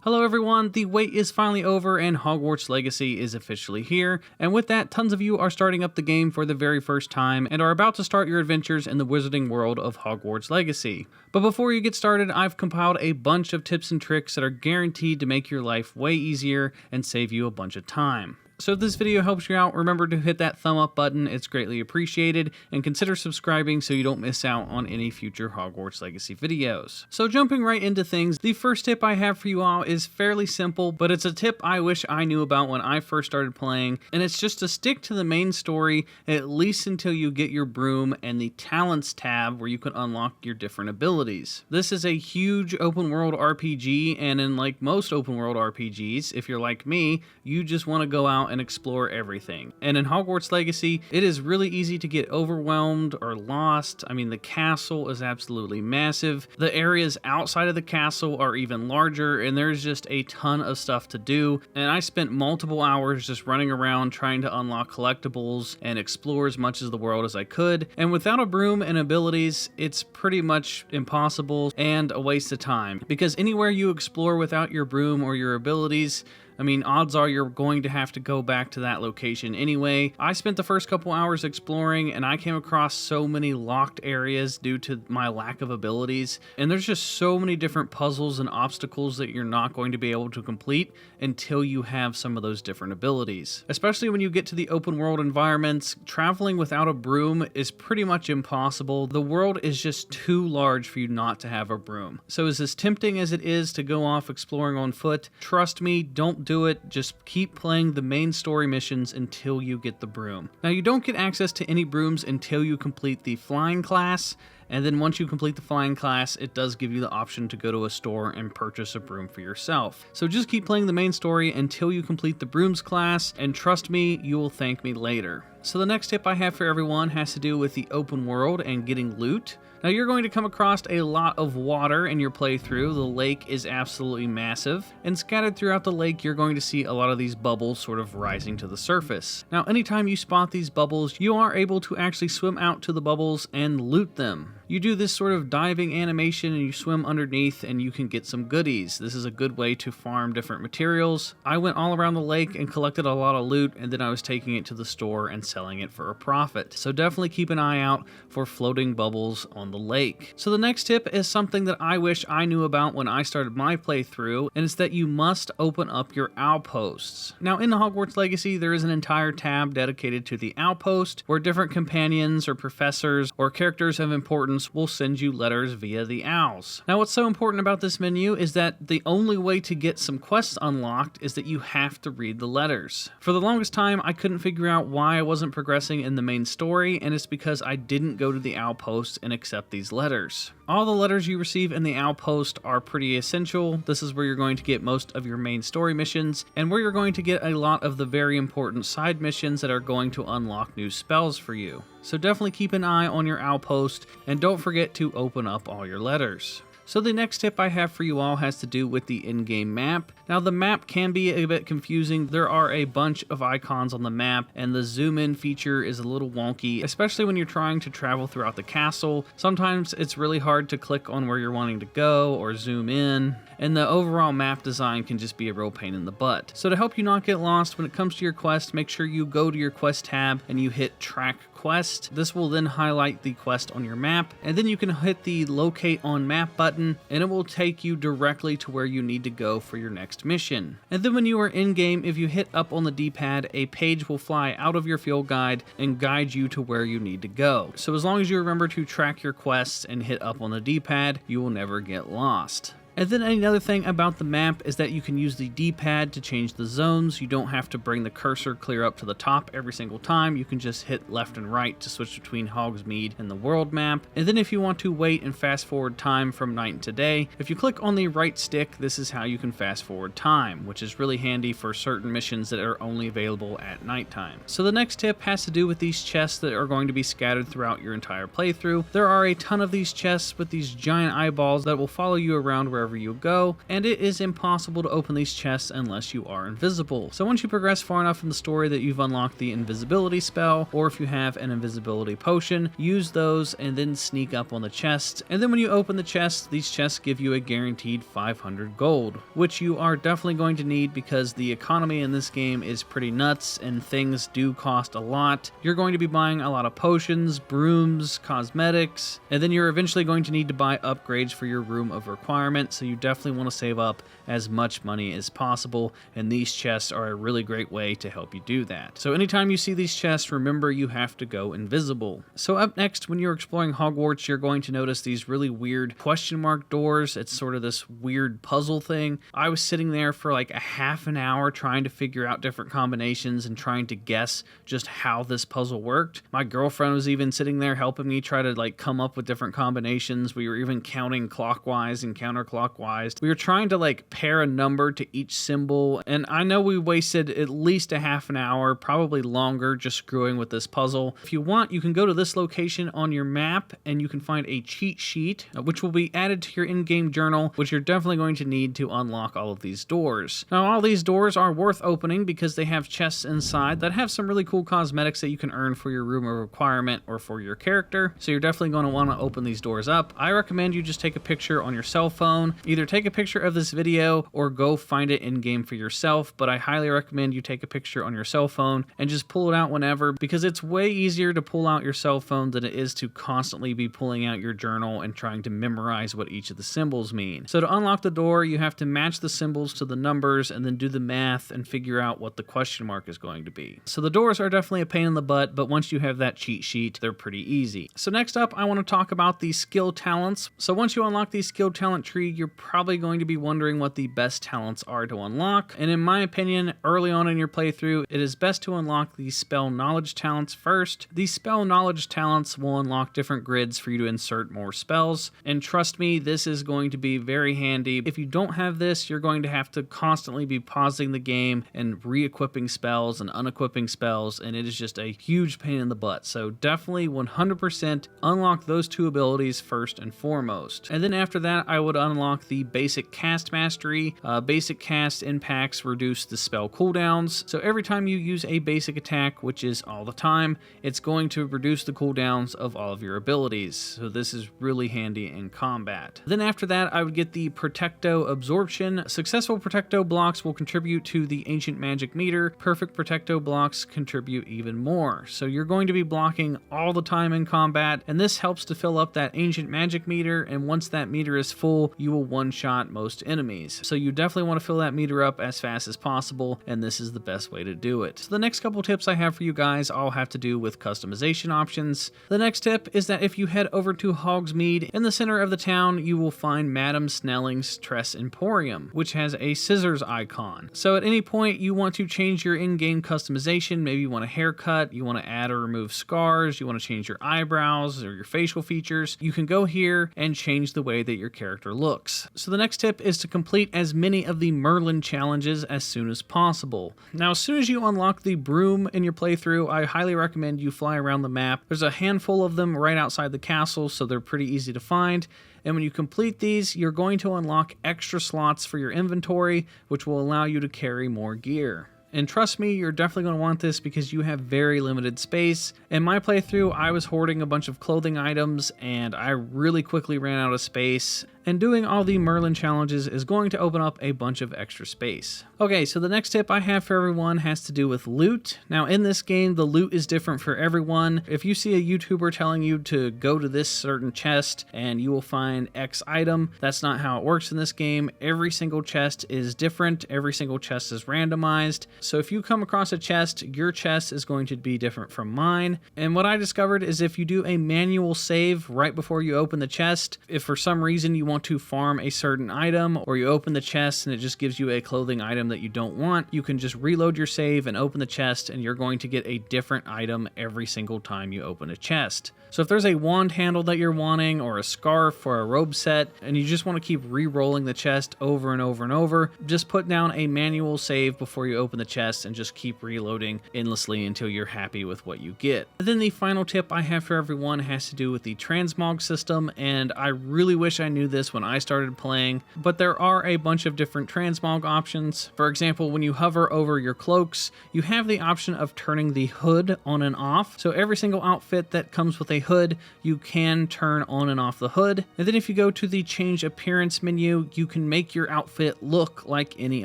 Hello everyone, the wait is finally over and Hogwarts Legacy is officially here, and with that, tons of you are starting up the game for the very first time and are about to start your adventures in the wizarding world of Hogwarts Legacy. But before you get started, I've compiled a bunch of tips and tricks that are guaranteed to make your life way easier and save you a bunch of time. So if this video helps you out, remember to hit that thumb up button, it's greatly appreciated, and consider subscribing so you don't miss out on any future Hogwarts Legacy videos. So jumping right into things, the first tip I have for you all is fairly simple, but it's a tip I wish I knew about when I first started playing, and it's just to stick to the main story at least until you get your broom and the talents tab where you can unlock your different abilities. This is a huge open world RPG, and in like most open world RPGs, if you're like me, you just want to go out and explore everything. And in Hogwarts Legacy, it is really easy to get overwhelmed or lost. I mean, the castle is absolutely massive. The areas outside of the castle are even larger, and there's just a ton of stuff to do. And I spent multiple hours just running around trying to unlock collectibles and explore as much of the world as I could. And without a broom and abilities, it's pretty much impossible and a waste of time, because anywhere you explore without your broom or your abilities, I mean, odds are you're going to have to go back to that location anyway. I spent the first couple hours exploring and I came across so many locked areas due to my lack of abilities. And there's just so many different puzzles and obstacles that you're not going to be able to complete until you have some of those different abilities. Especially when you get to the open world environments, traveling without a broom is pretty much impossible. The world is just too large for you not to have a broom. So as tempting as it is to go off exploring on foot, trust me, don't do it. Just keep playing the main story missions until you get the broom. Now, you don't get access to any brooms until you complete the flying class, and then once you complete the flying class, it does give you the option to go to a store and purchase a broom for yourself. So just keep playing the main story until you complete the brooms class, and trust me, you will thank me later. So the next tip I have for everyone has to do with the open world and getting loot. Now, you're going to come across a lot of water in your playthrough. The lake is absolutely massive, and scattered throughout the lake, you're going to see a lot of these bubbles sort of rising to the surface. Now, anytime you spot these bubbles, you are able to actually swim out to the bubbles and loot them. You do this sort of diving animation and you swim underneath and you can get some goodies. This is a good way to farm different materials. I went all around the lake and collected a lot of loot, and then I was taking it to the store and selling it for a profit. So definitely keep an eye out for floating bubbles on the lake. So the next tip is something that I wish I knew about when I started my playthrough, and it's that you must open up your outposts. Now, in the Hogwarts Legacy, there is an entire tab dedicated to the outpost where different companions or professors or characters of importance will send you letters via the owls. Now, what's so important about this menu is that the only way to get some quests unlocked is that you have to read the letters. For the longest time, I couldn't figure out why I wasn't progressing in the main story, and it's because I didn't go to the outpost and accept these letters. All the letters you receive in the outpost are pretty essential. This is where you're going to get most of your main story missions, and where you're going to get a lot of the very important side missions that are going to unlock new spells for you. So definitely keep an eye on your outpost, and don't forget to open up all your letters. So the next tip I have for you all has to do with the in-game map. Now, the map can be a bit confusing. There are a bunch of icons on the map, and the zoom in feature is a little wonky, especially when you're trying to travel throughout the castle. Sometimes it's really hard to click on where you're wanting to go or zoom in, and the overall map design can just be a real pain in the butt. So to help you not get lost when it comes to your quest, make sure you go to your quest tab and you hit track quest. This will then highlight the quest on your map, and then you can hit the locate on map button, and it will take you directly to where you need to go for your next mission. And then when you are in game, if you hit up on the D-pad, a page will fly out of your field guide and guide you to where you need to go. So as long as you remember to track your quests and hit up on the D-pad, you will never get lost. And then another thing about the map is that you can use the D-pad to change the zones. You don't have to bring the cursor clear up to the top every single time. You can just hit left and right to switch between Hogsmeade and the world map. And then if you want to wait and fast forward time from night to day, if you click on the right stick, this is how you can fast forward time, which is really handy for certain missions that are only available at nighttime. So the next tip has to do with these chests that are going to be scattered throughout your entire playthrough. There are a ton of these chests with these giant eyeballs that will follow you around wherever wherever you go, and it is impossible to open these chests unless you are invisible. So once you progress far enough in the story that you've unlocked the invisibility spell, or if you have an invisibility potion, use those and then sneak up on the chests. And then when you open the chests, these chests give you a guaranteed 500 gold, which you are definitely going to need because the economy in this game is pretty nuts and things do cost a lot. You're going to be buying a lot of potions, brooms, cosmetics, and then you're eventually going to need to buy upgrades for your room of requirement, so you definitely want to save up as much money as possible, and these chests are a really great way to help you do that. So anytime you see these chests, remember you have to go invisible. So up next, when you're exploring Hogwarts, you're going to notice these really weird question mark doors. It's sort of this weird puzzle thing. I was sitting there for like a half an hour trying to figure out different combinations and trying to guess just how this puzzle worked. My girlfriend was even sitting there helping me try to like come up with different combinations. We were even counting clockwise and counterclockwise. We were trying to like pair a number to each symbol, and I know we wasted at least a half an hour, probably longer, just screwing with this puzzle. If you want, you can go to this location on your map and you can find a cheat sheet, which will be added to your in-game journal, which you're definitely going to need to unlock all of these doors. Now, all these doors are worth opening because they have chests inside that have some really cool cosmetics that you can earn for your room of requirement or for your character, so you're definitely going to want to open these doors up. I recommend you just take a picture on your cell phone. Either take a picture of this video or go find it in-game for yourself, but I highly recommend you take a picture on your cell phone and just pull it out whenever, because it's way easier to pull out your cell phone than it is to constantly be pulling out your journal and trying to memorize what each of the symbols mean. So to unlock the door, you have to match the symbols to the numbers and then do the math and figure out what the question mark is going to be. So the doors are definitely a pain in the butt, but once you have that cheat sheet, they're pretty easy. So next up, I want to talk about the skill talents. So once you unlock the skill talent tree, you're probably going to be wondering what the best talents are to unlock. And in my opinion, early on in your playthrough, it is best to unlock the spell knowledge talents first. These spell knowledge talents will unlock different grids for you to insert more spells. And trust me, this is going to be very handy. If you don't have this, you're going to have to constantly be pausing the game and re-equipping spells and unequipping spells, and it is just a huge pain in the butt. So definitely 100% unlock those two abilities first and foremost. And then after that, I would unlock the basic cast mastery. Basic cast impacts reduce the spell cooldowns. So every time you use a basic attack, which is all the time, it's going to reduce the cooldowns of all of your abilities. So this is really handy in combat. Then after that, I would get the Protecto Absorption. Successful Protecto blocks will contribute to the Ancient Magic meter. Perfect Protecto blocks contribute even more. So you're going to be blocking all the time in combat, and this helps to fill up that Ancient Magic meter, and once that meter is full, you will one-shot most enemies. So you definitely want to fill that meter up as fast as possible, and this is the best way to do it. So the next couple tips I have for you guys all have to do with customization options. The next tip is that if you head over to Hogsmeade, in the center of the town, you will find Madame Snelling's Tress Emporium, which has a scissors icon. So at any point you want to change your in-game customization, maybe you want a haircut, you want to add or remove scars, you want to change your eyebrows or your facial features, you can go here and change the way that your character looks. So the next tip is to complete as many of the Merlin challenges as soon as possible. Now, as soon as you unlock the broom in your playthrough, I highly recommend you fly around the map. There's a handful of them right outside the castle, so they're pretty easy to find. And when you complete these, you're going to unlock extra slots for your inventory, which will allow you to carry more gear. And trust me, you're definitely going to want this because you have very limited space. In my playthrough, I was hoarding a bunch of clothing items and I really quickly ran out of space. And doing all the Merlin challenges is going to open up a bunch of extra space. Okay, so the next tip I have for everyone has to do with loot. Now in this game, the loot is different for everyone. If you see a YouTuber telling you to go to this certain chest and you will find X item, that's not how it works in this game. Every single chest is different. Every single chest is randomized. So if you come across a chest, your chest is going to be different from mine. And what I discovered is if you do a manual save right before you open the chest, if for some reason you want to farm a certain item, or you open the chest and it just gives you a clothing item that you don't want, you can just reload your save and open the chest and you're going to get a different item every single time you open a chest. So if there's a wand handle that you're wanting, or a scarf, or a robe set, and you just want to keep re-rolling the chest over and over and over, just put down a manual save before you open the chest and just keep reloading endlessly until you're happy with what you get. And then the final tip I have for everyone has to do with the transmog system, and I really wish I knew this this when I started playing, but there are a bunch of different transmog options. For example, when you hover over your cloaks, you have the option of turning the hood on and off. So every single outfit that comes with a hood, you can turn on and off the hood. And then if you go to the change appearance menu, you can make your outfit look like any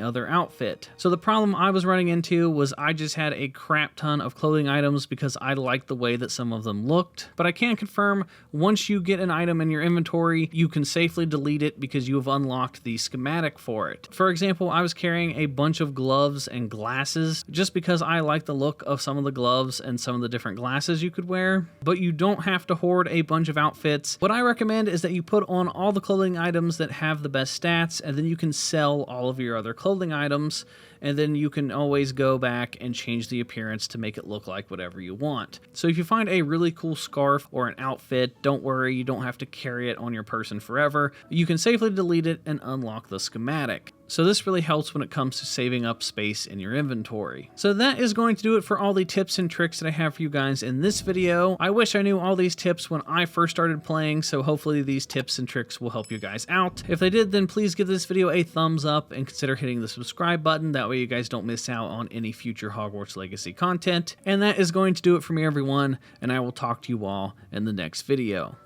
other outfit. So the problem I was running into was I just had a crap ton of clothing items because I liked the way that some of them looked. But I can confirm, once you get an item in your inventory, you can safely delete it because you have unlocked the schematic for it. For example, I was carrying a bunch of gloves and glasses just because I like the look of some of the gloves and some of the different glasses you could wear, but you don't have to hoard a bunch of outfits. What I recommend is that you put on all the clothing items that have the best stats, and then you can sell all of your other clothing items, and then you can always go back and change the appearance to make it look like whatever you want. So if you find a really cool scarf or an outfit, don't worry, you don't have to carry it on your person forever. You can safely delete it and unlock the schematic. So this really helps when it comes to saving up space in your inventory. So that is going to do it for all the tips and tricks that I have for you guys in this video. I wish I knew all these tips when I first started playing, so hopefully these tips and tricks will help you guys out. If they did, then please give this video a thumbs up and consider hitting the subscribe button. That way you guys don't miss out on any future Hogwarts Legacy content. And that is going to do it for me, everyone, and I will talk to you all in the next video.